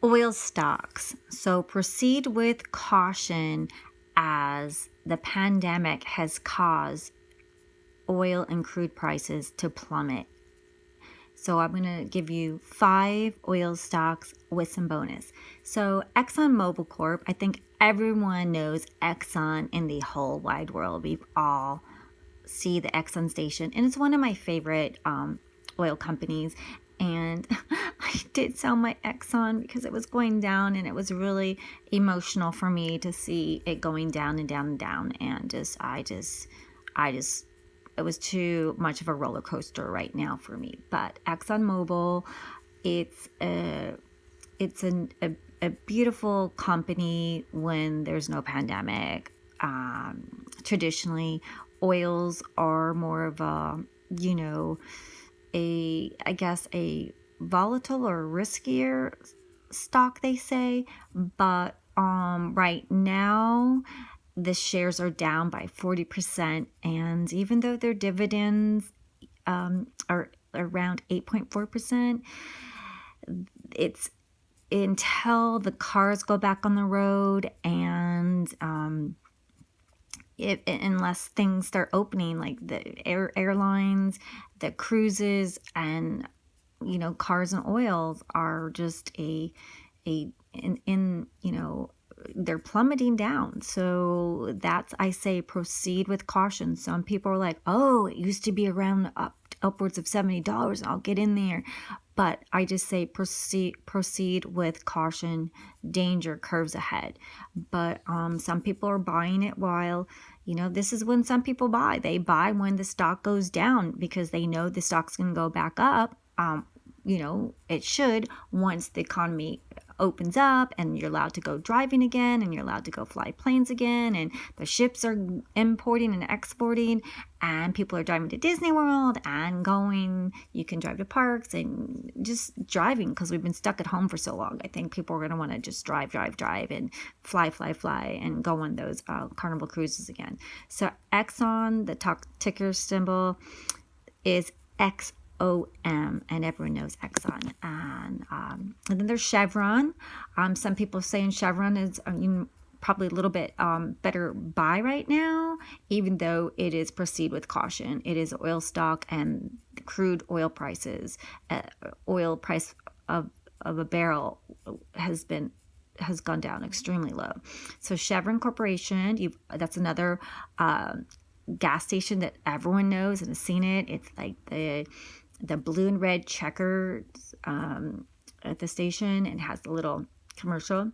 Oil stocks. So proceed with caution as the pandemic has caused oil and crude prices to plummet. So I'm going to give you 5 oil stocks with some bonus. So ExxonMobil Corp, I think everyone knows Exxon in the whole wide world. We've all see the Exxon station, and it's one of my favorite oil companies. And I did sell my Exxon because it was going down, and it was really emotional for me to see it going down and down and down. And it was too much of a roller coaster right now for me. But ExxonMobil, it's a beautiful company when there's no pandemic. Traditionally, oils are more of a, I guess a volatile or riskier stock, they say. But right now, the shares are down by 40%. And even though their dividends are around 8.4%, it's until the cars go back on the road and unless things start opening, like the airlines, the cruises, and cars and oils are just they're plummeting down. So that's, I say, proceed with caution. Some people are like, oh, it used to be around upwards of $70. I'll get in there. But I just say proceed with caution. Danger curves ahead. But some people are buying it while, this is when some people buy. They buy when the stock goes down because they know the stock's going to go back up. It should, once the economy opens up and you're allowed to go driving again and you're allowed to go fly planes again and the ships are importing and exporting and people are driving to Disney World and you can drive to parks and just driving, because we've been stuck at home for so long. I think people are going to want to just drive and fly and go on those Carnival cruises again. So Exxon, the ticker symbol is XOM, and everyone knows Exxon. And then there's Chevron. Some people saying Chevron is probably a little bit better buy right now, even though it is proceed with caution. It is oil stock, and crude oil prices, oil price of a barrel has gone down extremely low. So Chevron Corporation, that's another gas station that everyone knows and has seen it. It's like the blue and red checkers at the station, and has a little commercial.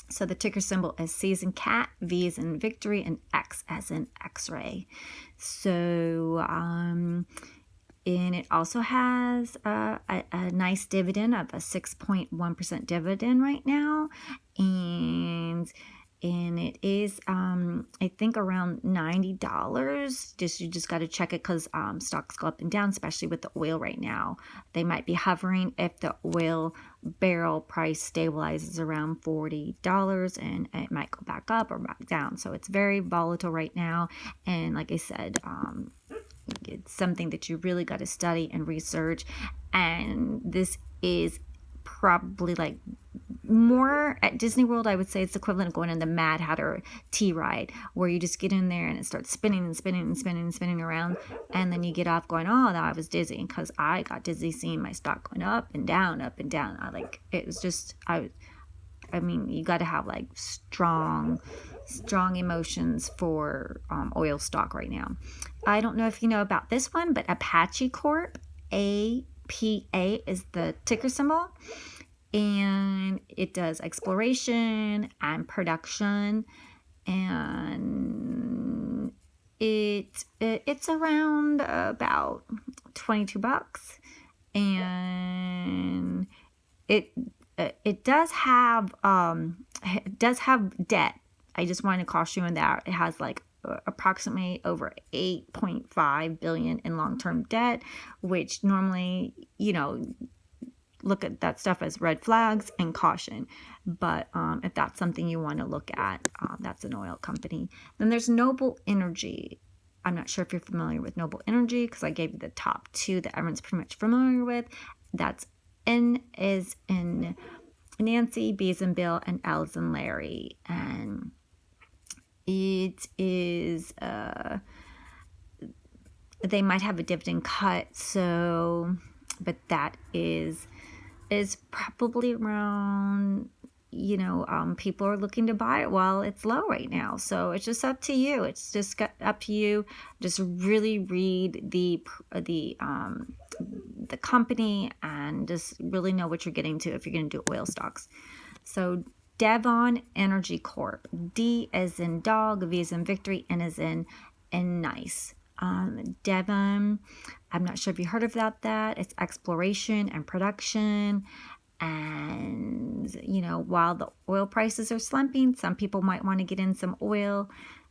So the ticker symbol is C as in cat, V as in victory, and X as in X-ray. So and it also has a nice dividend of a 6.1% dividend right now, and it is I think around $90. You just got to check it, because stocks go up and down, especially with the oil right now. They might be hovering if the oil barrel price stabilizes around $40, and it might go back up or back down. So it's very volatile right now, and like I said, it's something that you really got to study and research. And this is probably like more at Disney World. I would say it's equivalent of going on the Mad Hatter tea ride, where you just get in there and it starts spinning and spinning and spinning and spinning around, and then you get off going, oh, now I was dizzy, because I got dizzy seeing my stock going up and down, up and down. It was just, I mean, you got to have like strong emotions for oil stock right now. I don't know if you know about this one, but Apache Corp, APA is the ticker symbol, and it does exploration and production, and it's around about $22, and it does have debt. I just want to caution you on that. It has like approximately over $8.5 billion in long-term debt, which normally, look at that stuff as red flags and caution. But if that's something you want to look at, that's an oil company. Then there's Noble Energy. I'm not sure if you're familiar with Noble Energy, because I gave you the top 2 that everyone's pretty much familiar with. That's N is in Nancy, B's and Bill, and L's and Larry. And it is, they might have a dividend cut, so, but that is probably around, people are looking to buy it while it's low right now. So it's just up to you. It's just up to you. Just really read the company and just really know what you're getting to if you're going to do oil stocks. So Devon Energy Corp. D as in dog, V as in victory, N as in nice. Devon, I'm not sure if you heard about that. It's exploration and production. And, while the oil prices are slumping, some people might want to get in some oil.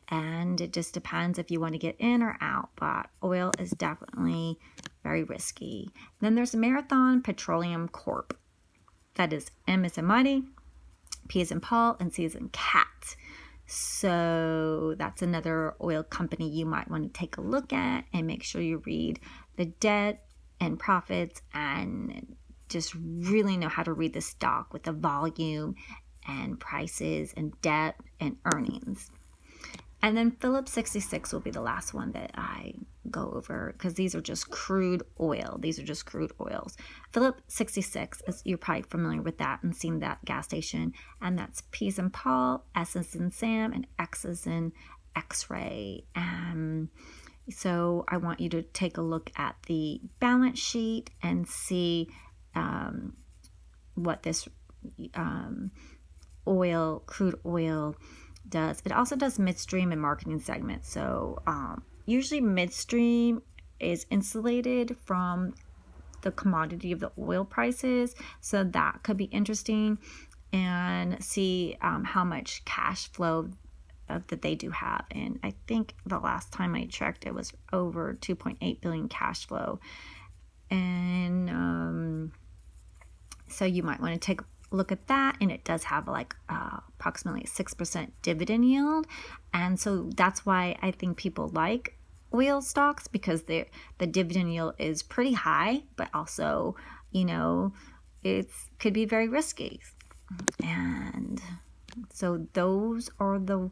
And it just depends if you want to get in or out. But oil is definitely very risky. Then there's Marathon Petroleum Corp. That is M as in money, P as in Paul, and C as in cat. So that's another oil company you might want to take a look at and make sure you read the debt and profits and just really know how to read the stock with the volume and prices and debt and earnings. And then Phillips 66 will be the last one that I go over because these are just crude oil. These are just crude oils. Phillips 66, you're probably familiar with that and seen that gas station. And that's P as in Paul, S as in Sam, and X as in X-ray. So I want you to take a look at the balance sheet and see what this crude oil does. It also does midstream and marketing segments. So usually midstream is insulated from the commodity of the oil prices. So that could be interesting, and see how much cash flow that they do have. And I think the last time I checked, it was over 2.8 billion cash flow. And so you might want to take a look at that. And it does have approximately a 6% dividend yield. And so that's why I think people like oil stocks, because the dividend yield is pretty high, but also, it could be very risky. And so those are the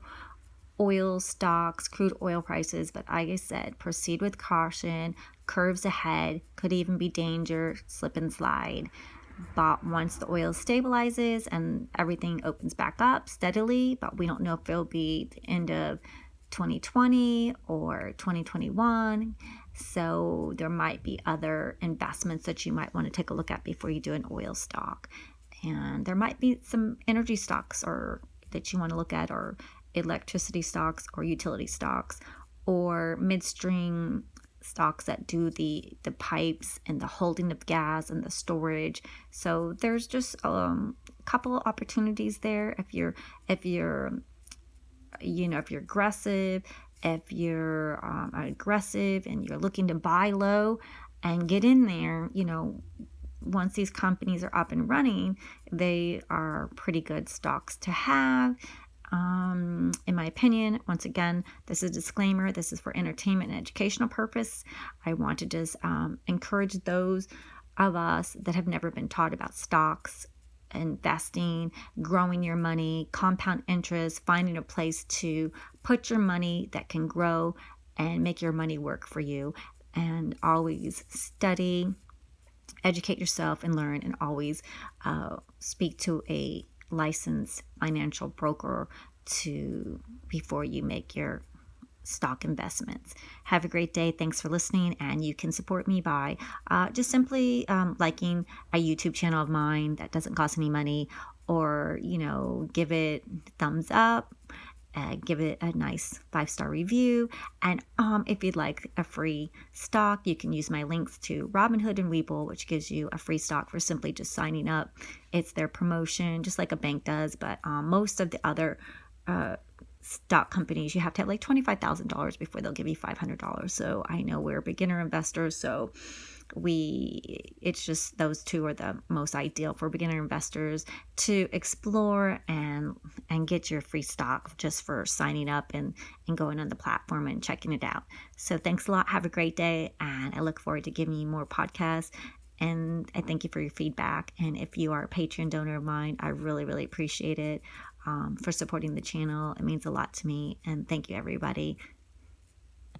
oil stocks, crude oil prices. But like I said, proceed with caution. Curves ahead, could even be danger, slip and slide. But once the oil stabilizes and everything opens back up steadily, but we don't know if it'll be the end of 2020 or 2021. So there might be other investments that you might want to take a look at before you do an oil stock. And there might be some energy stocks that you want to look at, or electricity stocks or utility stocks, or midstream stocks that do the pipes and the holding of gas and the storage. So there's just a couple of opportunities there if you're aggressive, if you're aggressive and you're looking to buy low and get in there. Once these companies are up and running, they are pretty good stocks to have. In my opinion, once again, this is a disclaimer. This is for entertainment and educational purpose. I want to just encourage those of us that have never been taught about stocks, investing, growing your money, compound interest, finding a place to put your money that can grow and make your money work for you. And always study, educate yourself, and learn, and always speak to a licensed financial broker before you make your stock investments. Have a great day. Thanks for listening. And you can support me by just simply liking a YouTube channel of mine that doesn't cost any money, or give it thumbs up, give it a nice 5-star review. And if you'd like a free stock, you can use my links to Robinhood and Webull, which gives you a free stock for simply just signing up. It's their promotion, just like a bank does. But most of the other stock companies, you have to have like $25,000 before they'll give you $500. So I know we're beginner investors, so it's just those two are the most ideal for beginner investors to explore and get your free stock just for signing up and going on the platform and checking it out. So thanks a lot. Have a great day, and I look forward to giving you more podcasts And I thank you for your feedback. And if you are a Patreon donor of mine, I really, really appreciate it for supporting the channel. It means a lot to me. And thank you, everybody.